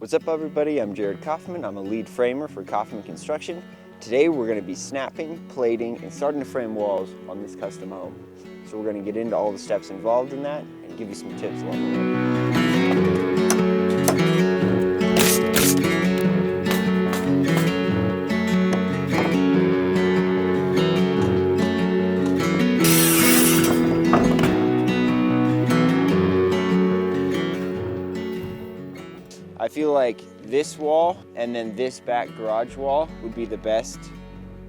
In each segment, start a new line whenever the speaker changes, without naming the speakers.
What's up everybody, I'm Jarod Coffman. I'm a lead framer for Coffman Construction. Today we're going to be snapping, plating, and starting to frame walls on this custom home. So we're going to get into all the steps involved in that and give you some tips along the way. I feel like this wall and then this back garage wall would be the best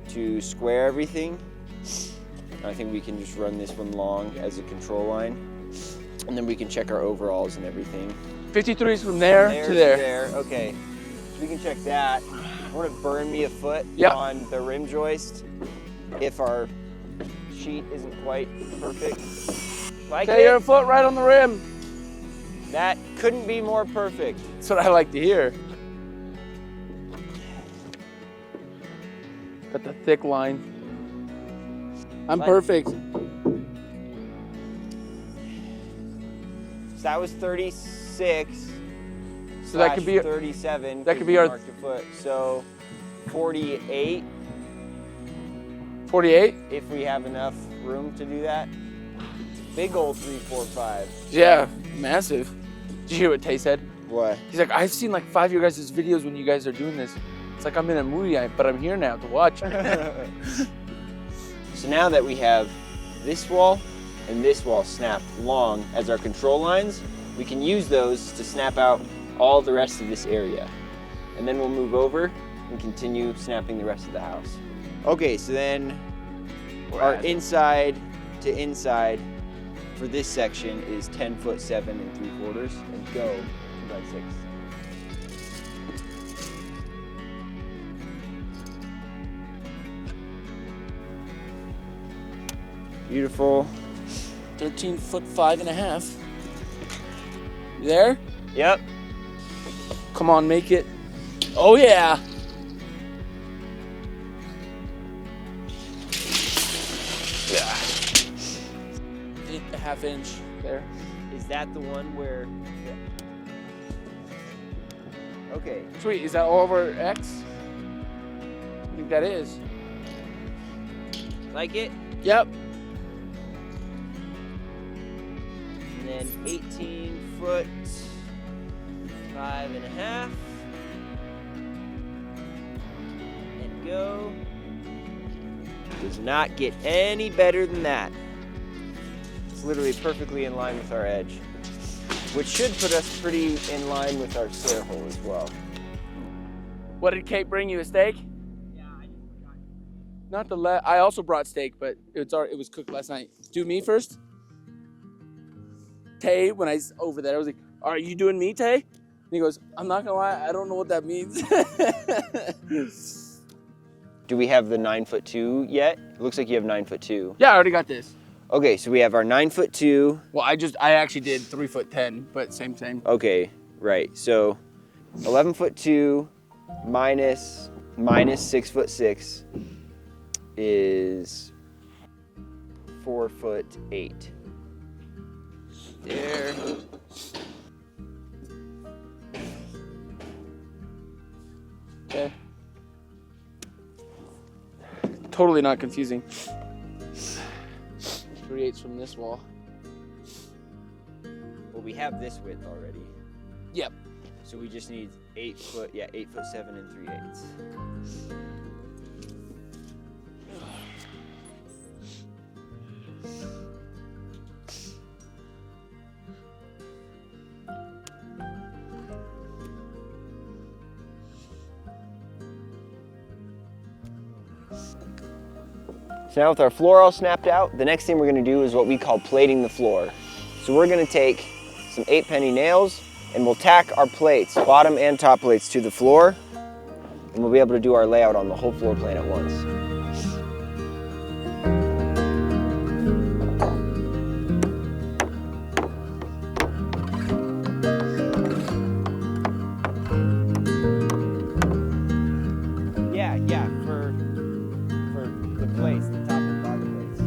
to square everything. I think we can just run this one long as a control line, and then we can check our overalls and everything.
53 is from there to there.
Okay, so we can check that. I want to burn me a foot on the rim joist if our sheet isn't quite perfect. Like
okay, you're a foot right on the rim.
That couldn't be more perfect.
That's what I like to hear. Got the thick line. I'm perfect.
So that was 36.
So that could be
37.
That could be our
marked a foot. So 48.
48?
If we have enough room to do that. Big old 3, 4, 5.
Yeah, massive. Did you hear what Tay said?
What?
He's like, I've seen like 5 of your guys' videos when you guys are doing this. It's like I'm in a movie, but I'm here now to watch.
So now that we have this wall and this wall snapped long as our control lines, we can use those to snap out all the rest of this area. And then we'll move over and continue snapping the rest of the house. Okay, so then our inside to inside for this section is 10 foot 7 3/4 and go 2x6. Beautiful.
13 foot 5.5. You there?
Yep.
Come on, make it. Oh yeah. Yeah. 8.5 inch there.
Is that the one where? Okay.
Sweet. Is that all over X? I think that is.
Like it?
Yep.
And then 18 foot 5.5. And go. Does not get any better than that. It's literally perfectly in line with our edge, which should put us pretty in line with our stair hole as well.
What did Kate bring you, a steak?
Yeah, I just forgot.
Not the I also brought steak, but it was cooked last night. Do me first. Tay, when I was over there, I was like, "Are you doing me, Tay?" And he goes, "I'm not gonna lie, I don't know what that means."
Do we have the 9'2" yet? It looks like you have 9'2".
Yeah, I already got this.
Okay, so we have our 9'2".
Well, I actually did 3'10", but same.
Okay, right. So 11'2" minus 6'6" is 4'8".
There. Okay. Totally not confusing. 3/8 from this wall.
Well, we have this width already.
Yep.
So we just need 8 foot 7 3/8. So now with our floor all snapped out, the next thing we're gonna do is what we call plating the floor. So we're gonna take some 8-penny nails and we'll tack our plates, bottom and top plates, to the floor, and we'll be able to do our layout on the whole floor plan at once. Yeah, for the plates, the top and bottom plates.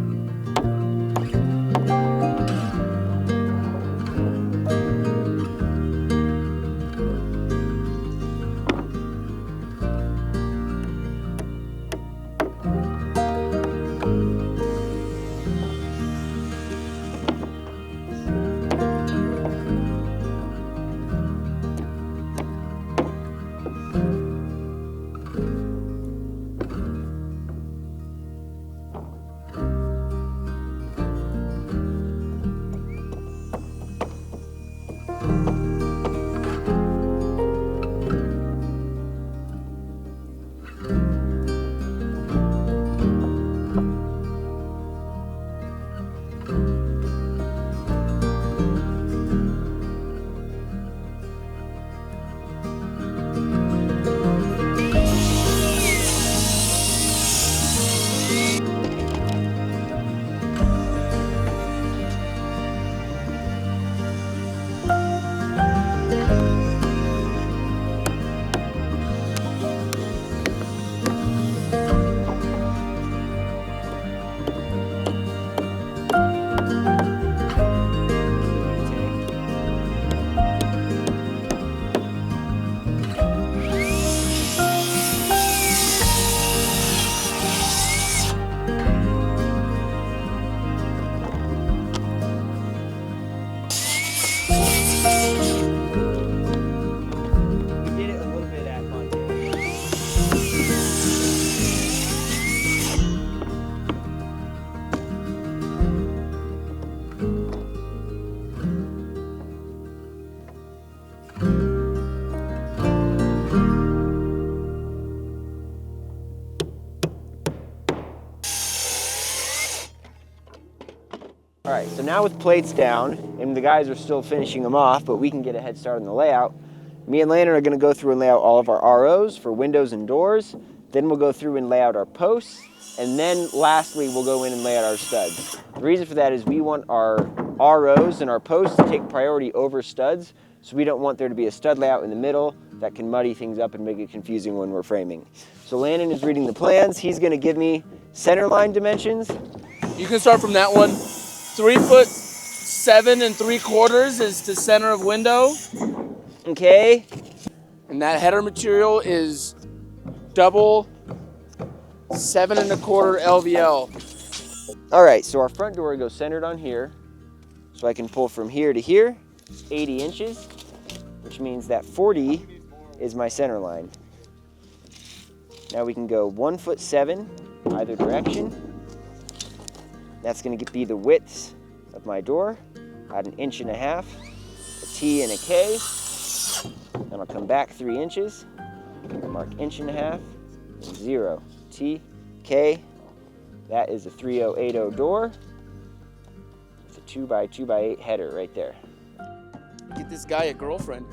right, so now with plates down, and the guys are still finishing them off, but we can get a head start on the layout. Me and Landon are going to go through and lay out all of our ROs for windows and doors. Then we'll go through and lay out our posts. And then lastly, we'll go in and lay out our studs. The reason for that is we want our ROs and our posts to take priority over studs. So we don't want there to be a stud layout in the middle that can muddy things up and make it confusing when we're framing. So Landon is reading the plans. He's going to give me center line dimensions.
You can start from that one. 3'7" 3/4 is the center of window.
Okay.
And that header material is double 7 1/4 LVL.
All right, so our front door goes centered on here. So I can pull from here to here, 80 inches, which means that 40 is my center line. Now we can go 1'7" either direction. That's gonna be the width of my door, about 1.5 inches, a T and a K. Then I'll come back 3 inches, mark 1.5 inches, and 0, T, K. That is a 3080 door. It's a 2x2x8 header right there.
Get this guy a girlfriend.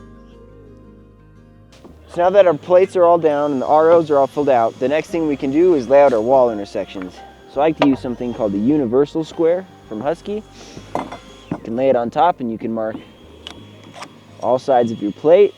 So now that our plates are all down and the ROs are all filled out, the next thing we can do is lay out our wall intersections. So I like to use something called the universal square from Husky. You can lay it on top and you can mark all sides of your plate.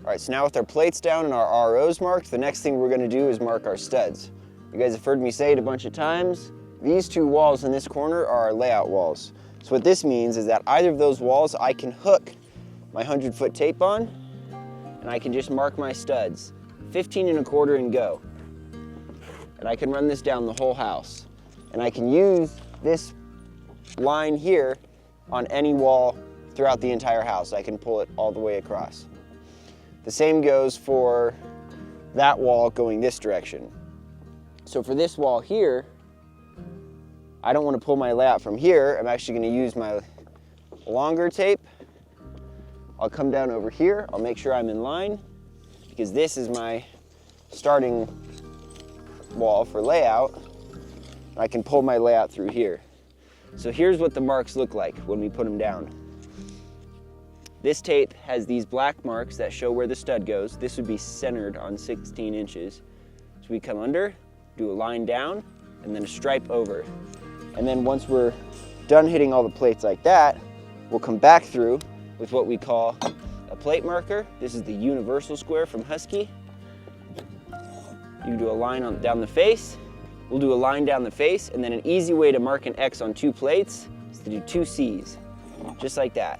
All right, so now with our plates down and our ROs marked, the next thing we're gonna do is mark our studs. You guys have heard me say it a bunch of times. These two walls in this corner are our layout walls. So what this means is that either of those walls I can hook my 100-foot tape on, and I can just mark my studs, 15 1/4 and go. And I can run this down the whole house. And I can use this line here on any wall throughout the entire house. I can pull it all the way across. The same goes for that wall going this direction. So for this wall here, I don't want to pull my layout from here. I'm actually going to use my longer tape. I'll come down over here. I'll make sure I'm in line because this is my starting wall for layout. I can pull my layout through here. So here's what the marks look like when we put them down. This tape has these black marks that show where the stud goes. This would be centered on 16 inches. So we come under, do a line down, and then a stripe over. And then once we're done hitting all the plates like that, we'll come back through with what we call a plate marker. This is the universal square from Husky. You do a line down the face. We'll do a line down the face, and then an easy way to mark an X on 2 plates is to do 2 C's, just like that.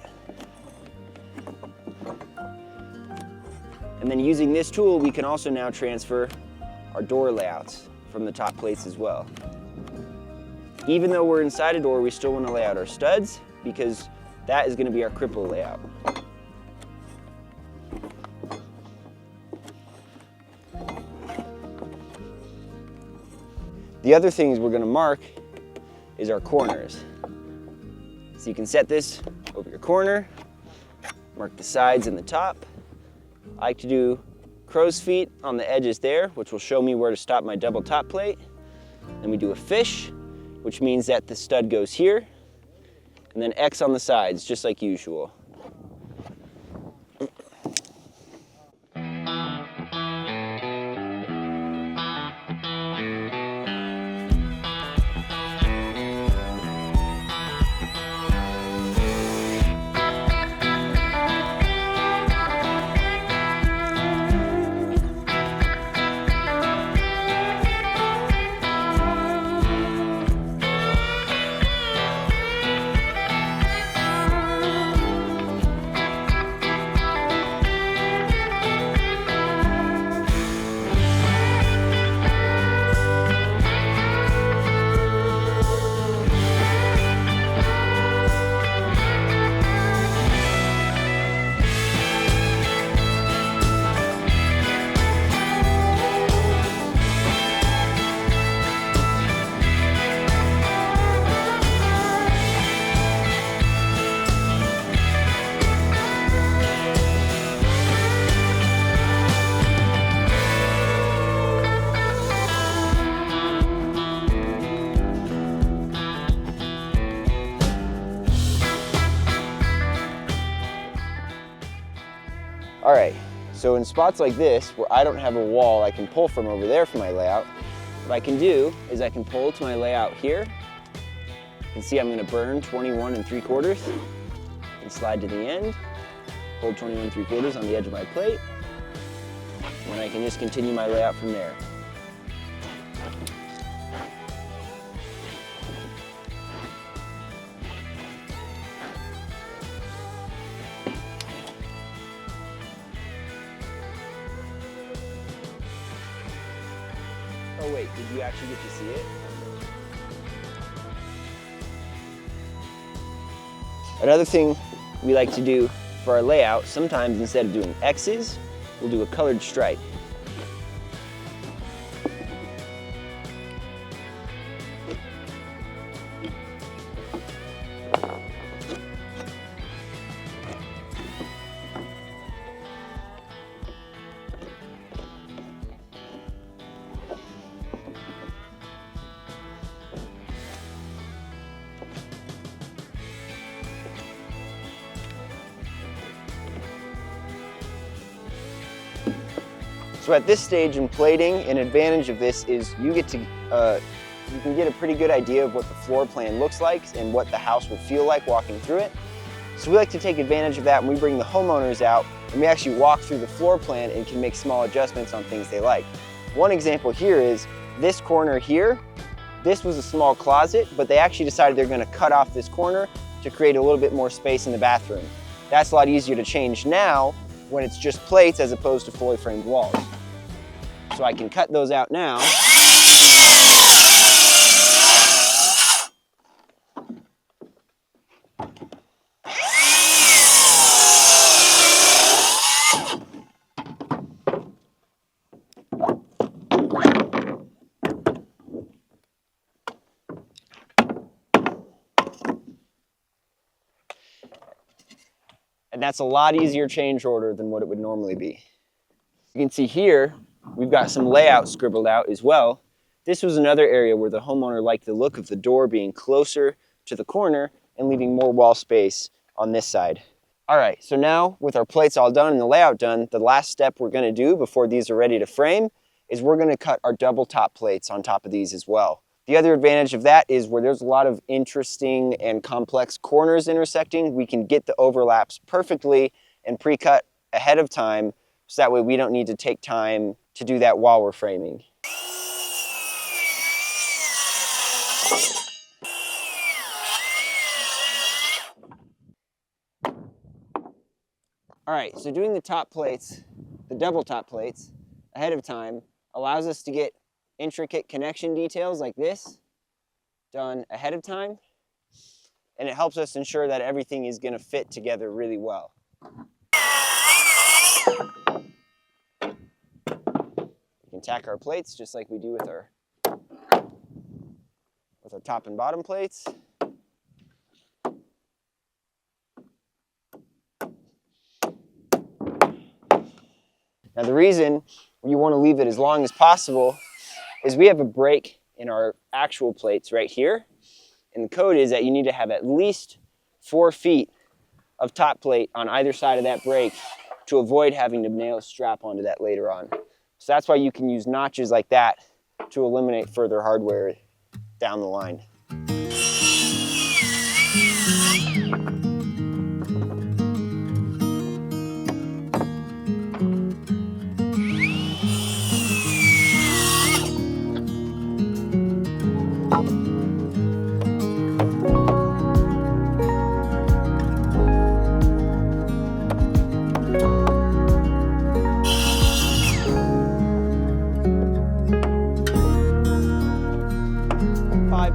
And then using this tool, we can also now transfer our door layouts from the top plates as well. Even though we're inside a door, we still want to lay out our studs because that is going to be our cripple layout. The other things we're going to mark is our corners. So you can set this over your corner, mark the sides and the top. I like to do crow's feet on the edges there, which will show me where to stop my double top plate. Then we do a fish, which means that the stud goes here, and then X on the sides, just like usual. All right, so in spots like this, where I don't have a wall I can pull from over there for my layout, what I can do is I can pull to my layout here. You can see I'm gonna burn 21 3/4 and slide to the end, hold 21 3/4 on the edge of my plate, and I can just continue my layout from there. Oh wait, did you actually get to see it? Another thing we like to do for our layout, sometimes instead of doing X's, we'll do a colored stripe. So at this stage in plating, an advantage of this is you can get a pretty good idea of what the floor plan looks like and what the house will feel like walking through it. So we like to take advantage of that when we bring the homeowners out and we actually walk through the floor plan and can make small adjustments on things they like. One example here is this corner here. This was a small closet, but they actually decided they're going to cut off this corner to create a little bit more space in the bathroom. That's a lot easier to change now when it's just plates as opposed to fully framed walls. So I can cut those out now. And that's a lot easier change order than what it would normally be. You can see here, we've got some layout scribbled out as well. This was another area where the homeowner liked the look of the door being closer to the corner and leaving more wall space on this side. All right, so now with our plates all done and the layout done, the last step we're gonna do before these are ready to frame is we're gonna cut our double top plates on top of these as well. The other advantage of that is where there's a lot of interesting and complex corners intersecting, we can get the overlaps perfectly and pre-cut ahead of time, so that way we don't need to take time to do that while we're framing. All right, so doing the top plates, the double top plates, ahead of time allows us to get intricate connection details like this done ahead of time, and it helps us ensure that everything is going to fit together really well. We can tack our plates just like we do with our top and bottom plates. Now the reason you want to leave it as long as possible is we have a break in our actual plates right here. And the code is that you need to have at least 4 feet of top plate on either side of that break to avoid having to nail a strap onto that later on. So that's why you can use notches like that to eliminate further hardware down the line.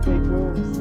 Big moves.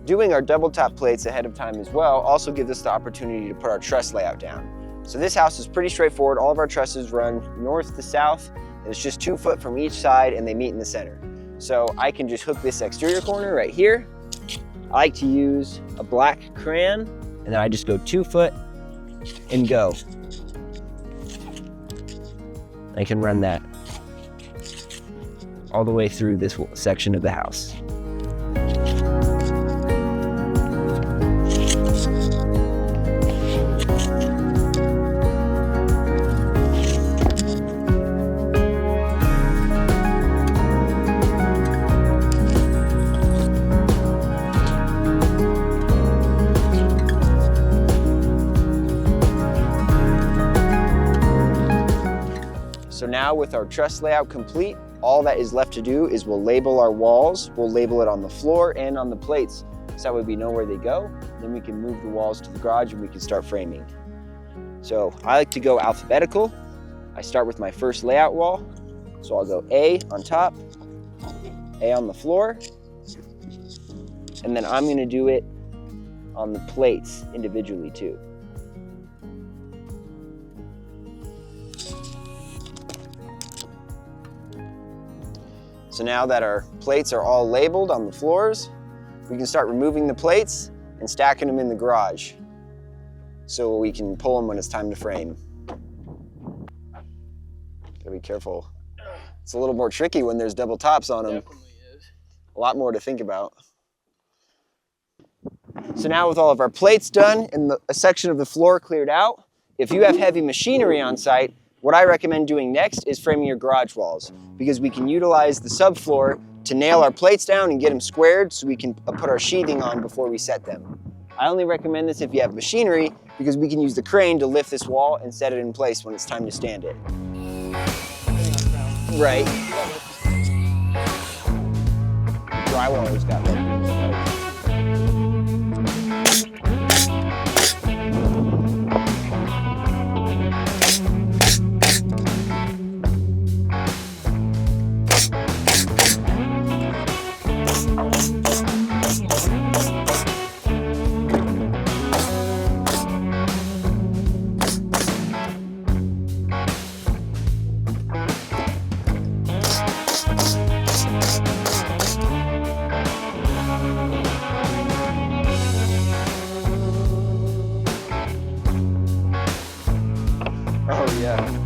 Doing our double top plates ahead of time as well also gives us the opportunity to put our truss layout down. So this house is pretty straightforward. All of our trusses run north to south, and it's just 2 foot from each side and they meet in the center. So I can just hook this exterior corner right here. I like to use a black crayon, and then I just go 2 foot and go. I can run that all the way through this section of the house. So now with our truss layout complete, all that is left to do is we'll label our walls. We'll label it on the floor and on the plates, so that way we know where they go. Then we can move the walls to the garage and we can start framing. So I like to go alphabetical. I start with my first layout wall. So I'll go A on top, A on the floor, and then I'm gonna do it on the plates individually too. So now that our plates are all labeled on the floors, we can start removing the plates and stacking them in the garage so we can pull them when it's time to frame. Gotta be careful. It's a little more tricky when there's double tops on them.
Definitely is.
A lot more to think about. So now with all of our plates done and a section of the floor cleared out, if you have heavy machinery on site, what I recommend doing next is framing your garage walls, because we can utilize the subfloor to nail our plates down and get them squared so we can put our sheathing on before we set them. I only recommend this if you have machinery, because we can use the crane to lift this wall and set it in place when it's time to stand it. Right. Drywaller's got like oh yeah.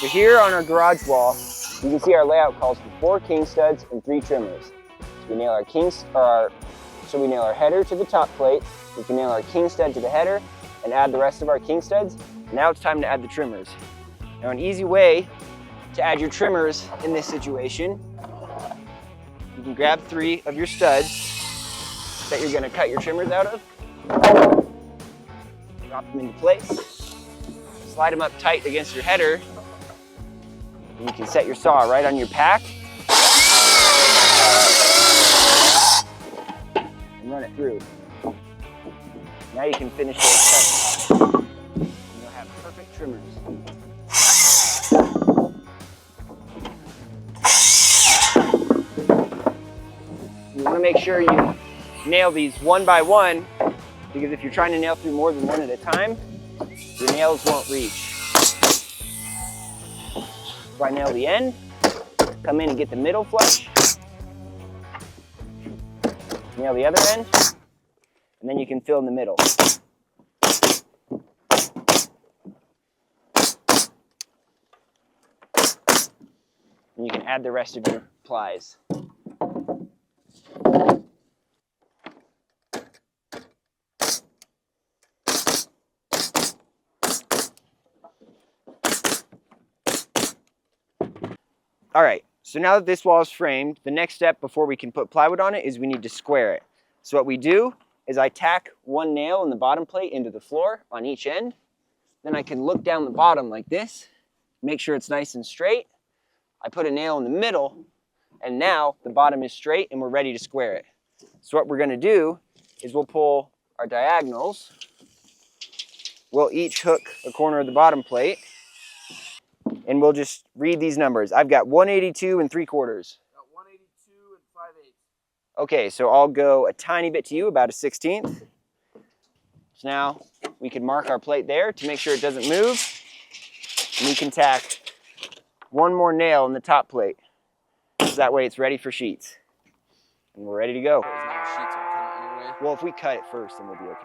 So here on our garage wall, you can see our layout calls for 4 king studs and 3 trimmers. So we nail our header to the top plate, we can nail our king stud to the header and add the rest of our king studs. Now it's time to add the trimmers. Now an easy way to add your trimmers in this situation, you can grab 3 of your studs that you're gonna cut your trimmers out of, drop them into place, slide them up tight against your header, and you can set your saw right on your pack and run it through. Now you can finish those cuts. And you'll have perfect trimmers. You want to make sure you nail these one by one, because if you're trying to nail through more than one at a time, your nails won't reach. So I nail the end, come in and get the middle flush, nail the other end, and then you can fill in the middle. you can add the rest of your plies. All right, so now that this wall is framed, the next step before we can put plywood on it is we need to square it. So what we do is I tack one nail in the bottom plate into the floor on each end. Then I can look down the bottom like this, make sure it's nice and straight. I put a nail in the middle, and now the bottom is straight and we're ready to square it. So what we're gonna do is we'll pull our diagonals. We'll each hook a corner of the bottom plate, and we'll just read these numbers. I've got 182 and 3/4.
Got 182 and 5/8.
Okay, so I'll go a tiny bit to you, about a 1/16. So now we can mark our plate there to make sure it doesn't move. And we can tack one more nail in the top plate. So that way it's ready for sheets. And we're ready to go.
Sheets are coming anyway.
Well, if we cut it first, then we'll be okay.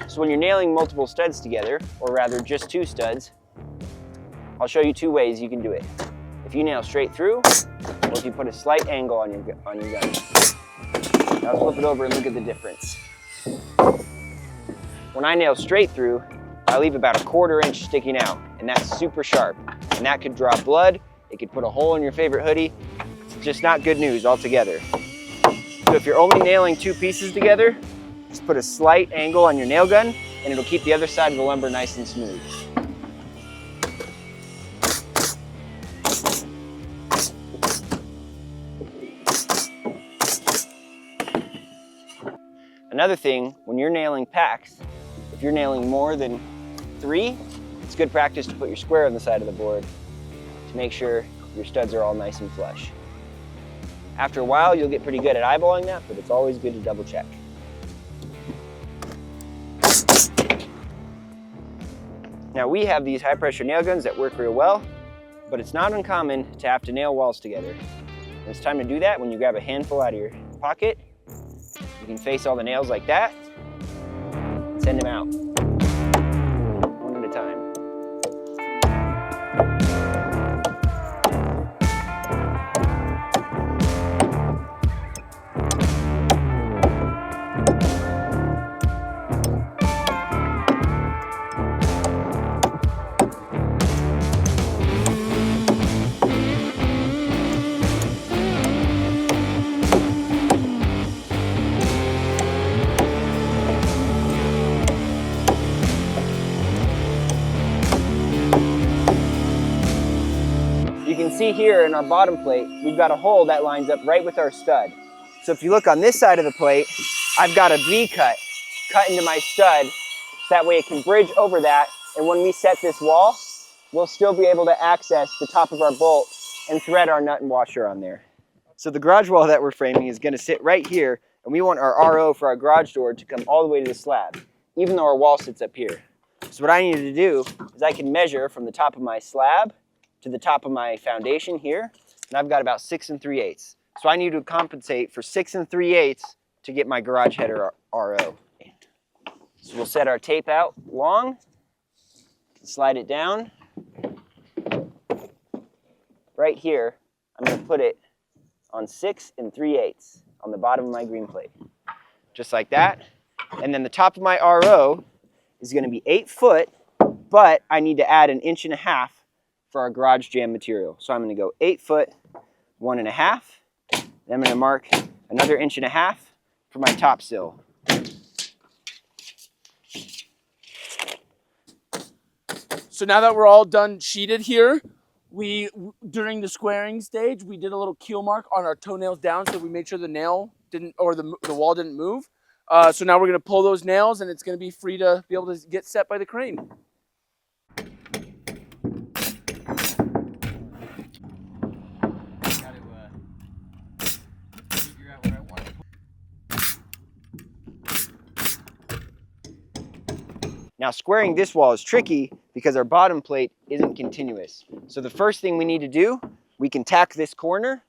So when you're nailing multiple studs together, or rather just 2 studs, I'll show you 2 ways you can do it. If you nail straight through, or if you put a slight angle on your gun. Now flip it over and look at the difference. When I nail straight through, I leave about a 1/4 inch sticking out, and that's super sharp. And that could draw blood, it could put a hole in your favorite hoodie. It's just not good news altogether. So if you're only nailing 2 pieces together, just put a slight angle on your nail gun and it'll keep the other side of the lumber nice and smooth. Another thing, when you're nailing packs, if you're nailing more than 3, it's good practice to put your square on the side of the board to make sure your studs are all nice and flush. After a while, you'll get pretty good at eyeballing that, but it's always good to double check. Now we have these high pressure nail guns that work real well, but it's not uncommon to have to nail walls together. And it's time to do that when you grab a handful out of your pocket. You can face all the nails like that, and send them out, one at a time. See here in our bottom plate, we've got a hole that lines up right with our stud. So if you look on this side of the plate, I've got a V cut into my stud, so that way it can bridge over that, and when we set this wall, we'll still be able to access the top of our bolt and thread our nut and washer on there. So the garage wall that we're framing is gonna sit right here, and we want our RO for our garage door to come all the way to the slab, even though our wall sits up here. So what I need to do is I can measure from the top of my slab to the top of my foundation here, and I've got about 6 3/8. So I need to compensate for 6 3/8 to get my garage header RO. So we'll set our tape out long, slide it down. Right here, I'm gonna put it on 6 3/8 on the bottom of my green plate. Just like that. And then the top of my RO is gonna be 8 foot, but I need to add 1.5 inches for our garage jam material. So I'm gonna go 8 foot, 1.5. Then I'm gonna mark another 1.5 inches for my top sill.
So now that we're all done sheeted here, during the squaring stage, we did a little keel mark on our toenails down so we made sure the nail didn't, or the wall didn't move. So now we're gonna pull those nails and it's gonna be free to be able to get set by the crane.
Now squaring this wall is tricky because our bottom plate isn't continuous. So the first thing we need to do, we can tack this corner,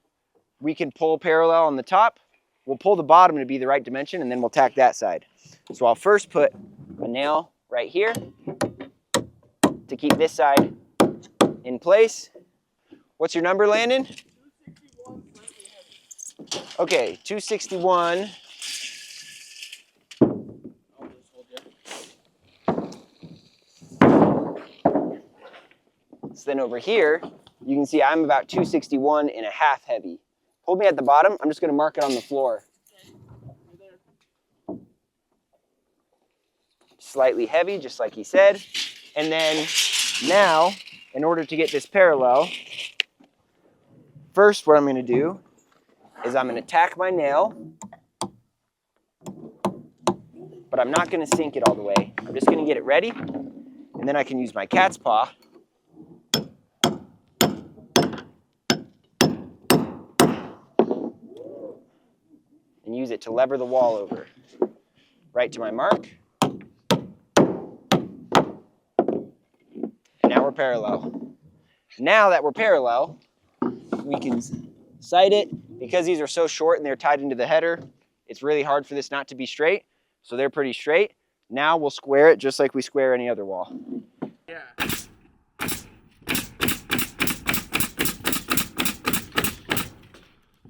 we can pull parallel on the top, we'll pull the bottom to be the right dimension, and then we'll tack that side. So I'll first put a nail right here to keep this side in place. What's your number, Landon?
261.
Okay, 261. So then over here, you can see I'm about 261 and a half heavy. Hold me at the bottom. I'm just going to mark it on the floor. Slightly heavy, just like he said. And then now, in order to get this parallel, first what I'm going to do is I'm going to tack my nail, but I'm not going to sink it all the way. I'm just going to get it ready, and then I can use my cat's paw and use it to lever the wall over right to my mark. Now we're parallel. Now that we're parallel, we can sight it. Because these are so short and they're tied into the header, it's really hard for this not to be straight. So they're pretty straight. Now we'll square it just like we square any other wall.
Yeah.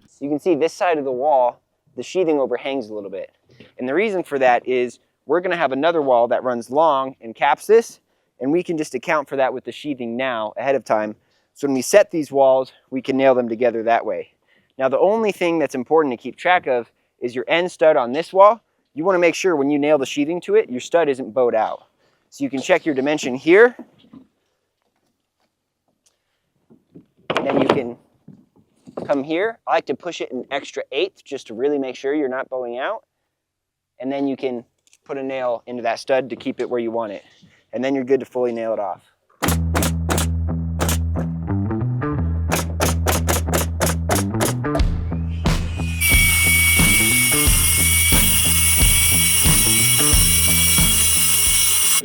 So you can see this side of the wall, the sheathing overhangs a little bit. And the reason for that is we're going to have another wall that runs long and caps this, and we can just account for that with the sheathing now ahead of time. So when we set these walls, we can nail them together that way. Now the only thing that's important to keep track of is your end stud on this wall. You want to make sure when you nail the sheathing to it, your stud isn't bowed out. So you can check your dimension here. And then you can come here. I like to push it an extra eighth just to really make sure you're not bowing out. And then you can put a nail into that stud to keep it where you want it. And then you're good to fully nail it off.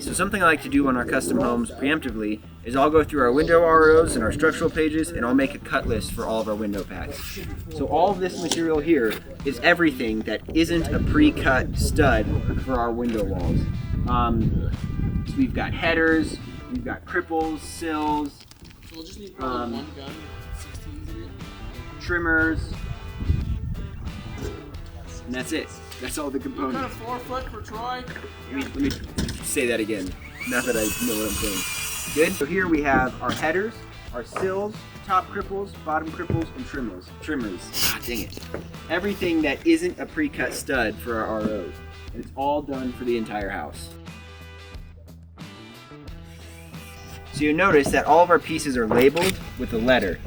So something I like to do on our custom homes preemptively is I'll go through our window ROs and our structural pages, and I'll make a cut list for all of our window packs. So all of this material here is everything that isn't a pre-cut stud for our window walls. So we've got headers, we've got cripples, sills,
So we'll just need probably one gun, 16s in it.
trimmers, and that's it. That's all the
Kind
components.
of 4 foot for Troy.
Let me say that again, now that I know what I'm saying. Good? So here we have our headers, our sills, top cripples, bottom cripples, and trimmers. Ah, dang it. Everything that isn't a pre-cut stud for our ROs. And it's all done for the entire house. So you notice that all of our pieces are labeled with a letter.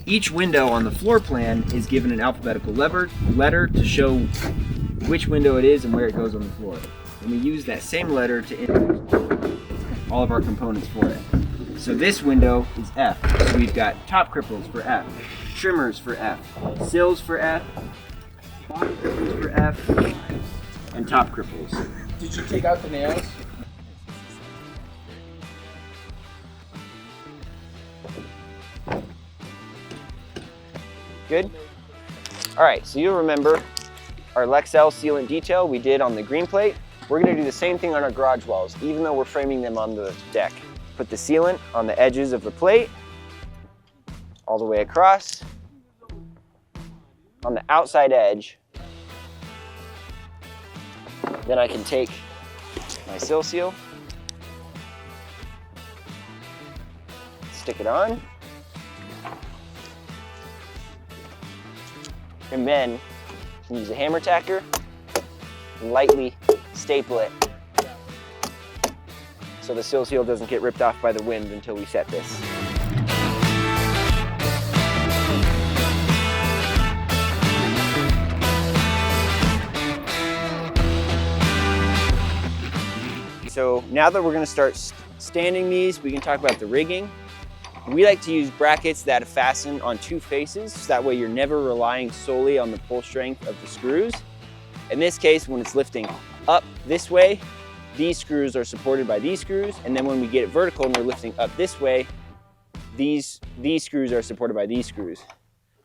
Each window on the floor plan is given an alphabetical letter to show which window it is and where it goes on the floor. And we use that same letter to indicate all of our components for it. So this window is F. So we've got top cripples for F, trimmers for F, sills for F, bottom cripples for F, and top cripples.
Did you take out the nails?
Good? All right, so you'll remember our Lexel sealant detail we did on the green plate. We're gonna do the same thing on our garage walls, even though we're framing them on the deck. Put the sealant on the edges of the plate, all the way across. On the outside edge, then I can take my sill seal, stick it on, and then use a hammer tacker and lightly staple it so the sill seal doesn't get ripped off by the wind until we set this. So now that we're going to start standing these, we can talk about the rigging. We like to use brackets that fasten on two faces, so that way you're never relying solely on the pull strength of the screws. In this case, when it's lifting up this way, these screws are supported by these screws, and then when we get it vertical and we're lifting up this way, these screws are supported by these screws.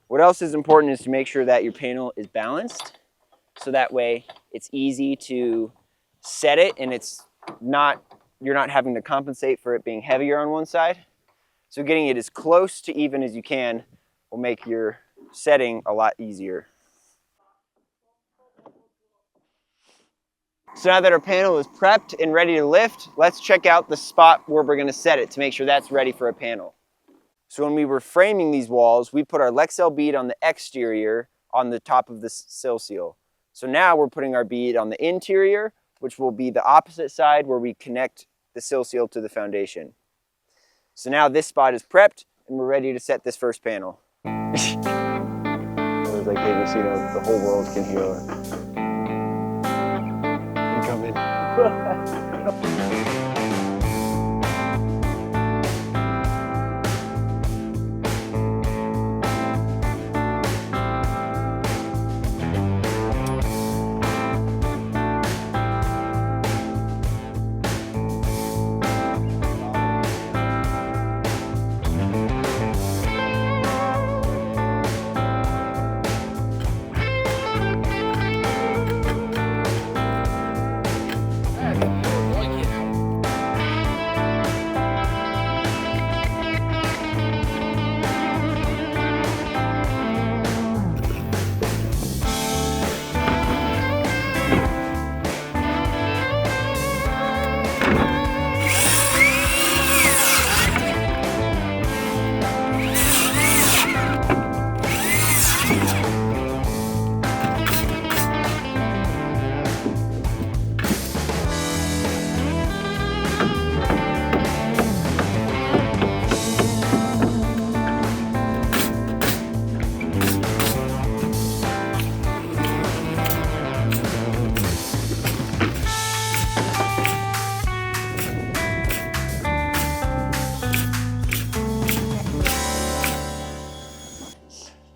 What else is important is to make sure that your panel is balanced, so that way it's easy to set it and you're not having to compensate for it being heavier on one side. So getting it as close to even as you can will make your setting a lot easier. So now that our panel is prepped and ready to lift, let's check out the spot where we're going to set it to make sure that's ready for a panel. So when we were framing these walls, we put our Lexel bead on the exterior on the top of the sill seal. So now we're putting our bead on the interior, which will be the opposite side where we connect the sill seal to the foundation. So now this spot is prepped and we're ready to set this first panel. It was like ABC, the whole world can hear it. Incoming.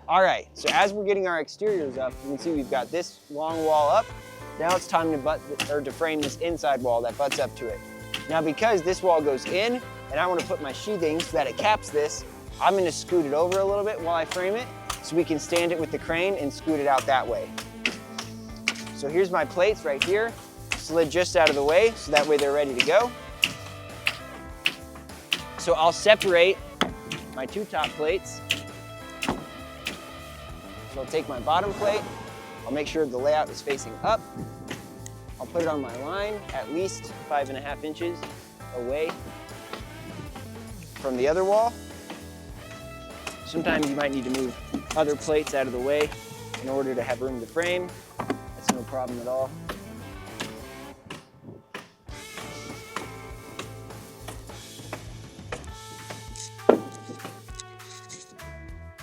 All right, so as we're getting our exteriors up, you can see we've got this long wall up. Now it's time to frame this inside wall that butts up to it. Now because this wall goes in, and I want to put my sheathing so that it caps this, I'm going to scoot it over a little bit while I frame it, so we can stand it with the crane and scoot it out that way. So here's my plates right here, slid just out of the way, so that way they're ready to go. So I'll separate my two top plates. So I'll take my bottom plate, I'll make sure the layout is facing up. I'll put it on my line at least 5.5 inches away from the other wall. Sometimes you might need to move other plates out of the way in order to have room to frame. That's no problem at all.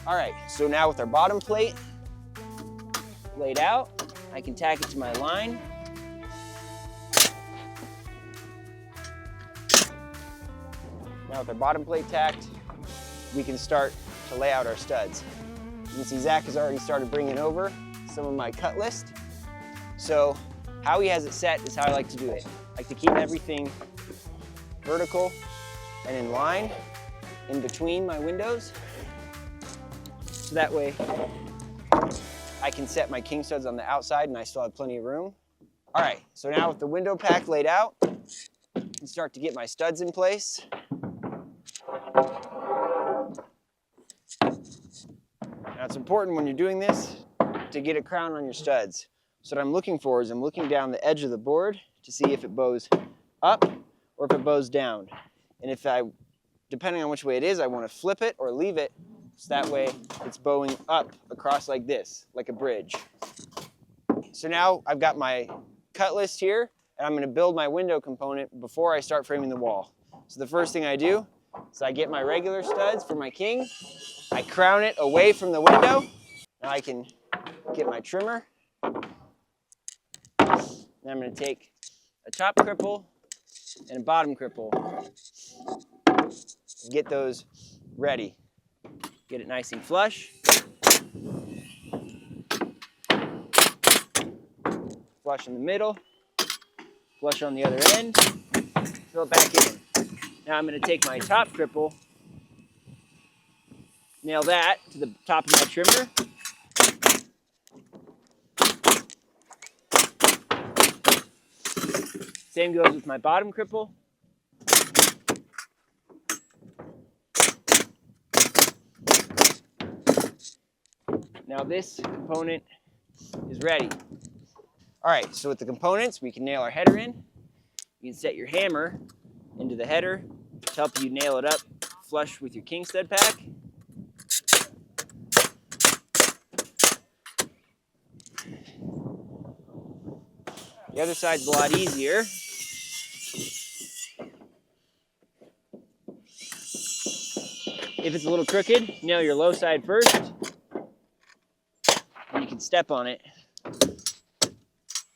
All right, so now with our bottom plate laid out, I can tack it to my line. Now with our bottom plate tacked, we can start to lay out our studs. You can see Zach has already started bringing over some of my cut list. So how he has it set is how I like to do it. I like to keep everything vertical and in line in between my windows. So that way I can set my king studs on the outside and I still have plenty of room. All right, so now with the window pack laid out, I can start to get my studs in place. Now it's important when you're doing this to get a crown on your studs. So what I'm looking for is I'm looking down the edge of the board to see if it bows up or if it bows down. And depending on which way it is, I want to flip it or leave it. So that way it's bowing up across like this, like a bridge. So now I've got my cut list here, and I'm going to build my window component before I start framing the wall. So the first thing I do is I get my regular studs for my king. I crown it away from the window. Now I can get my trimmer. Then I'm going to take a top cripple and a bottom cripple. Get those ready. Get it nice and flush. Flush in the middle. flush on the other end, fill it back in. Now I'm going to take my top cripple, nail that to the top of my trimmer. Same goes with my bottom cripple. Now this component is ready. All right, so with the components, we can nail our header in. You can set your hammer into the header to help you nail it up flush with your king stud pack. The other side's a lot easier. If it's a little crooked, nail your low side first, and you can step on it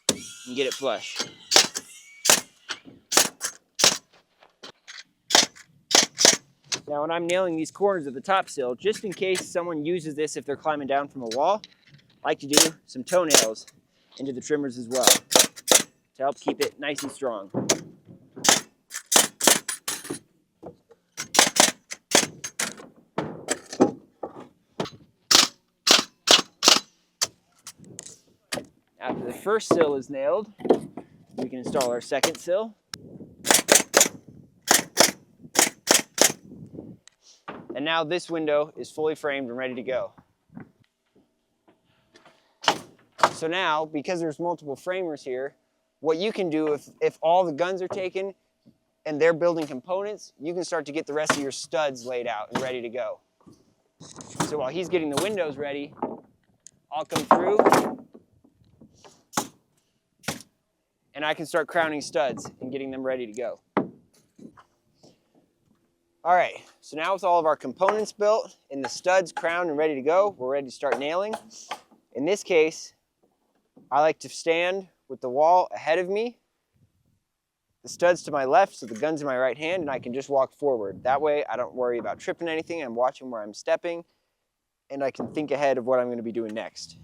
and get it flush. Now when I'm nailing these corners of the top sill, just in case someone uses this if they're climbing down from a wall, I like to do some toenails into the trimmers as well to help keep it nice and strong. After the first sill is nailed, we can install our second sill. And now this window is fully framed and ready to go. So now, because there's multiple framers here, what you can do if all the guns are taken and they're building components, you can start to get the rest of your studs laid out and ready to go. So while he's getting the windows ready, I'll come through and I can start crowning studs and getting them ready to go. All right, so now with all of our components built and the studs crowned and ready to go, we're ready to start nailing. In this case, I like to stand with the wall ahead of me, the studs to my left, so the gun's in my right hand, and I can just walk forward. That way, I don't worry about tripping anything. I'm watching where I'm stepping, and I can think ahead of what I'm going to be doing next.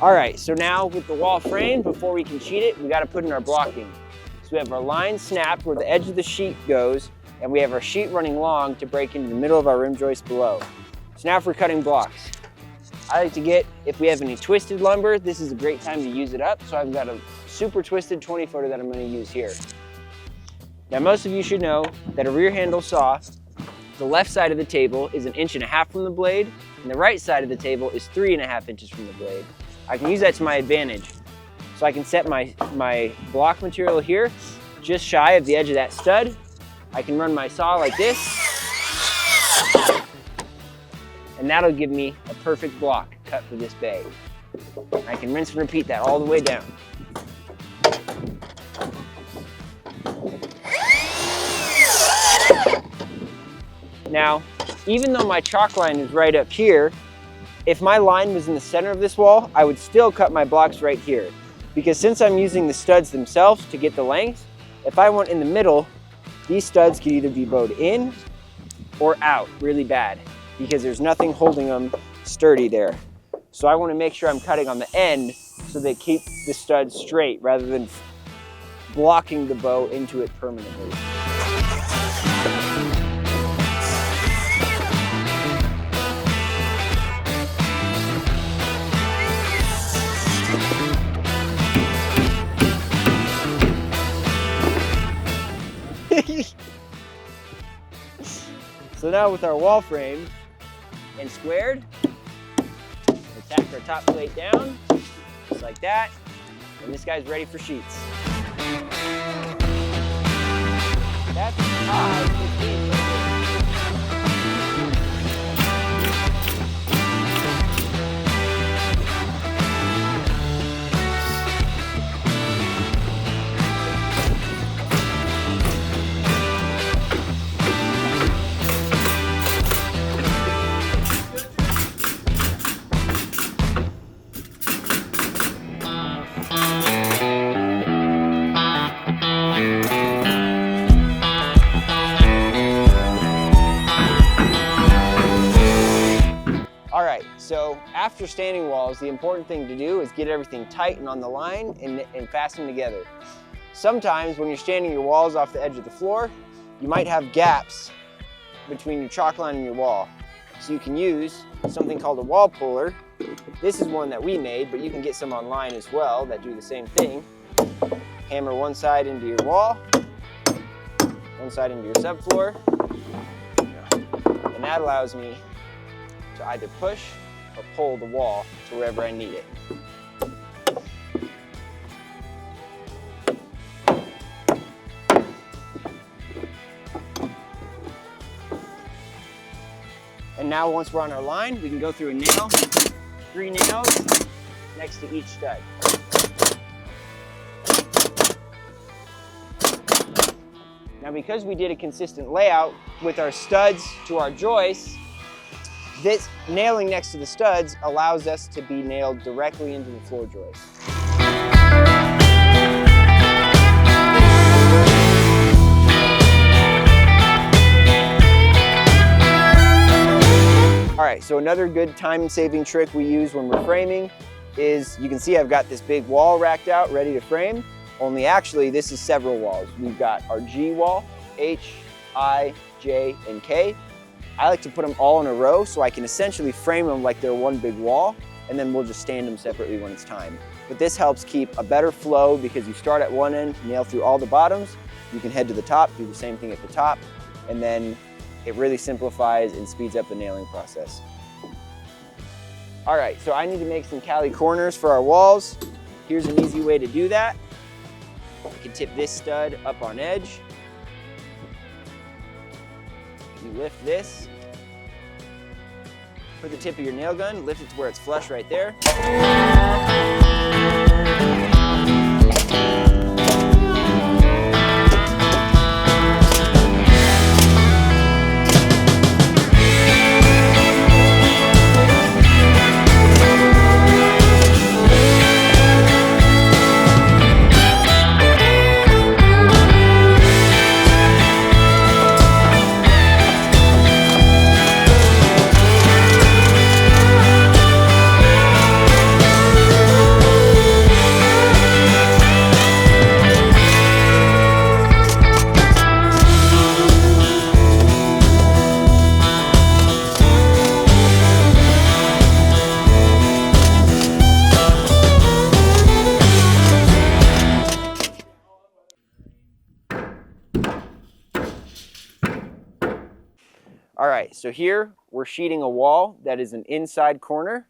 All right, so now with the wall framed, before we can sheet it, we got to put in our blocking. So we have our line snapped where the edge of the sheet goes, and we have our sheet running long to break into the middle of our rim joist below. So now for cutting blocks. I like to get, if we have any twisted lumber, this is a great time to use it up. So I've got a super twisted 20-footer that I'm going to use here. Now most of you should know that a rear handle saw, the left side of the table is 1.5 inches from the blade, and the right side of the table is 3.5 inches from the blade. I can use that to my advantage. So I can set my block material here, just shy of the edge of that stud. I can run my saw like this, and that'll give me a perfect block cut for this bay. I can rinse and repeat that all the way down. Now, even though my chalk line is right up here, if my line was in the center of this wall, I would still cut my blocks right here. Because since I'm using the studs themselves to get the length, if I went in the middle, these studs could either be bowed in or out really bad because there's nothing holding them sturdy there. So I want to make sure I'm cutting on the end so they keep the studs straight rather than blocking the bow into it permanently. So now with our wall frame and squared, we tack our top plate down, just like that, and this guy's ready for sheets. That's 5:15. So after standing walls, the important thing to do is get everything tight and on the line and fasten together. Sometimes when you're standing your walls off the edge of the floor, you might have gaps between your chalk line and your wall. So you can use something called a wall puller. This is one that we made, but you can get some online as well that do the same thing. Hammer one side into your wall, one side into your subfloor, and that allows me to either push or pull the wall to wherever I need it. And now once we're on our line, we can go through a nail, 3 nails next to each stud. Now because we did a consistent layout with our studs to our joists, this nailing next to the studs allows us to be nailed directly into the floor joist. All right, so another good time-saving trick we use when we're framing is, you can see I've got this big wall racked out, ready to frame, only actually this is several walls. We've got our G wall, H, I, J, and K. I like to put them all in a row so I can essentially frame them like they're one big wall, and then we'll just stand them separately when it's time. But this helps keep a better flow because you start at one end, nail through all the bottoms, you can head to the top, do the same thing at the top, and then it really simplifies and speeds up the nailing process. All right, so I need to make some Cali corners for our walls. Here's an easy way to do that. You can tip this stud up on edge. You lift this, put the tip of your nail gun, lift it to where it's flush right there. All right, so here we're sheeting a wall that is an inside corner.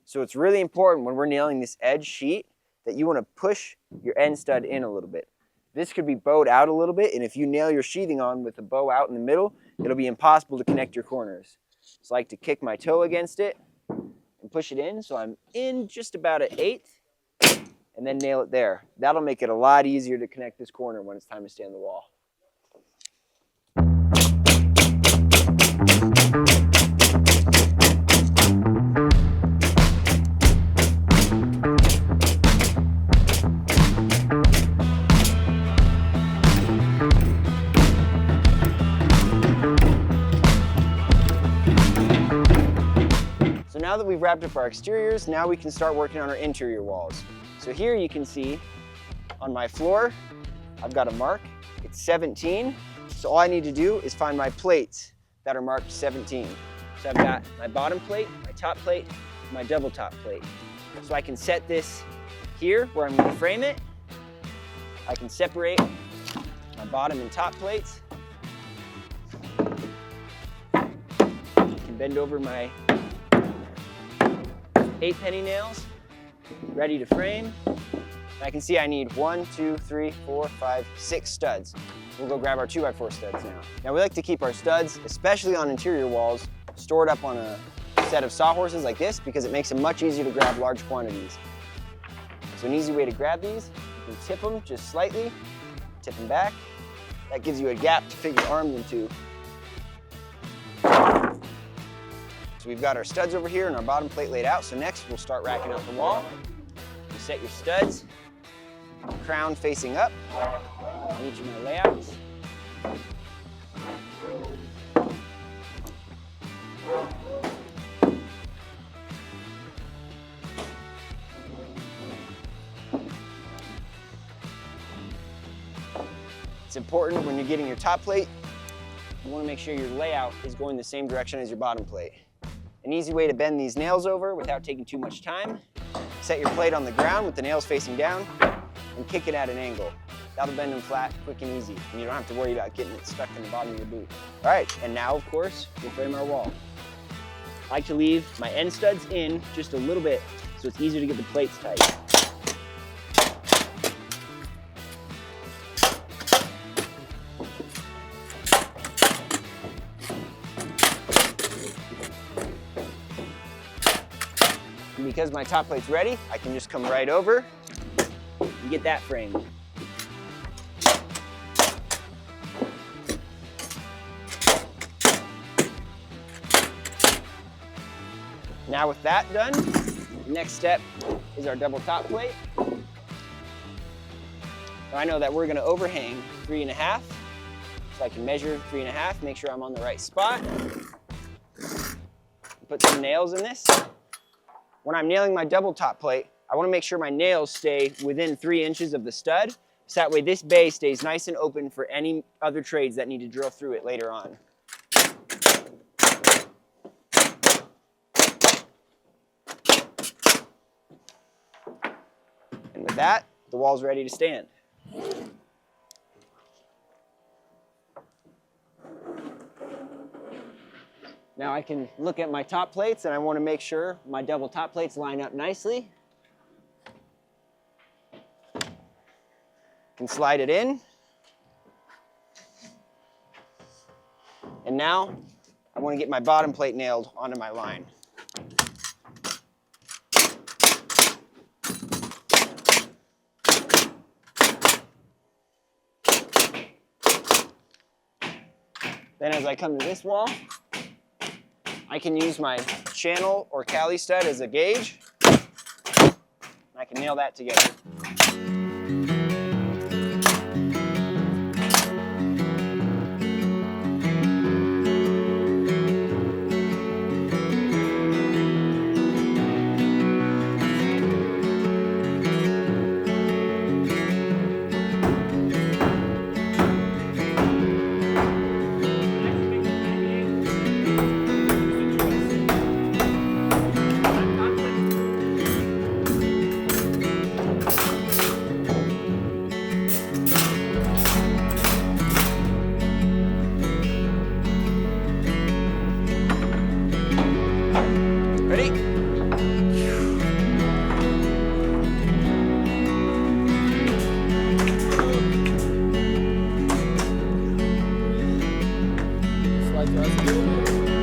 So it's really important when we're nailing this edge sheet that you want to push your end stud in a little bit. This could be bowed out a little bit, and if you nail your sheathing on with the bow out in the middle, it'll be impossible to connect your corners. So I like to kick my toe against it and push it in so I'm in just about an 1/8 and then nail it there. That'll make it a lot easier to connect this corner when it's time to stand the wall. So now that we've wrapped up our exteriors, now we can start working on our interior walls. So here you can see on my floor, I've got a mark, it's 17. So all I need to do is find my plates that are marked 17. So I've got my bottom plate, my top plate, my double top plate. So I can set this here where I'm going to frame it. I can separate my bottom and top plates. I can bend over my 8-penny nails, ready to frame. I can see I need 1, 2, 3, 4, 5, 6 studs. We'll go grab our 2x4 studs now. Now we like to keep our studs, especially on interior walls, stored up on a set of sawhorses like this because it makes them much easier to grab large quantities. So an easy way to grab these, you can tip them just slightly, tip them back. That gives you a gap to fit your arms into. So we've got our studs over here and our bottom plate laid out. So next we'll start racking out the wall. You set your studs, crown facing up on each of my layouts. It's important when you're getting your top plate, you want to make sure your layout is going the same direction as your bottom plate. An easy way to bend these nails over without taking too much time, set your plate on the ground with the nails facing down and kick it at an angle. That'll bend them flat, quick and easy, and you don't have to worry about getting it stuck in the bottom of your boot. All right, and now, of course, we'll frame our wall. I like to leave my end studs in just a little bit so it's easier to get the plates tight. And because my top plate's ready, I can just come right over and get that framed. Now with that done, the next step is our double top plate. Now I know that we're gonna overhang 3.5, so I can measure 3.5, make sure I'm on the right spot. Put some nails in this. When I'm nailing my double top plate, I wanna make sure my nails stay within 3 inches of the stud, so that way this bay stays nice and open for any other trades that need to drill through it later on. And with that, the wall's ready to stand. Now I can look at my top plates and I want to make sure my double top plates line up nicely. Can slide it in. And now I want to get my bottom plate nailed onto my line. Then as I come to this wall, I can use my channel or Cali stud as a gauge. And I can nail that together. Ready?
Slide your eyes.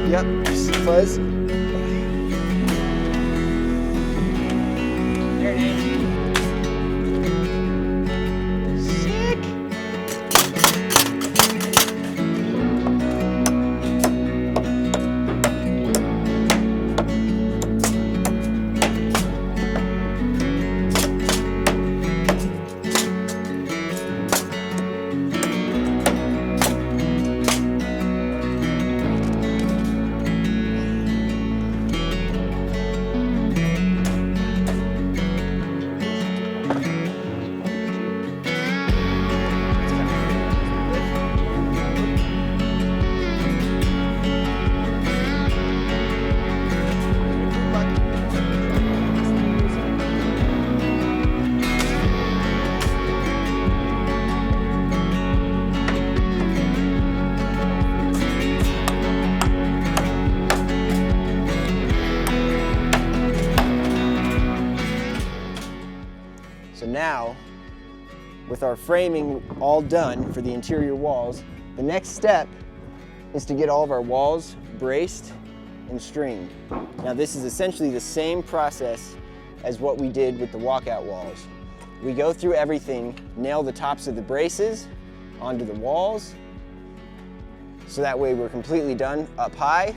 Yep, see fuzz. There it is. Sick. So now, with our framing all done for the interior walls, the next step is to get all of our walls braced and stringed. Now this is essentially the same process as what we did with the walkout walls. We go through everything, nail the tops of the braces onto the walls, so that way we're completely done up high,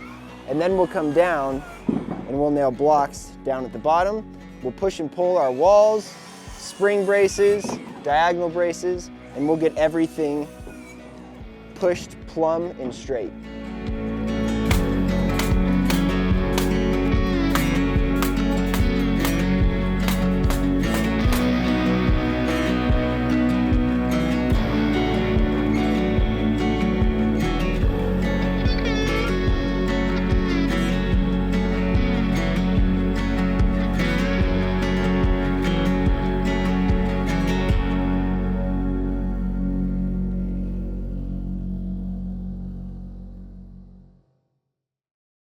and then we'll come down and we'll nail blocks down at the bottom. We'll push and pull our walls, spring braces, diagonal braces, and we'll get everything pushed plumb and straight.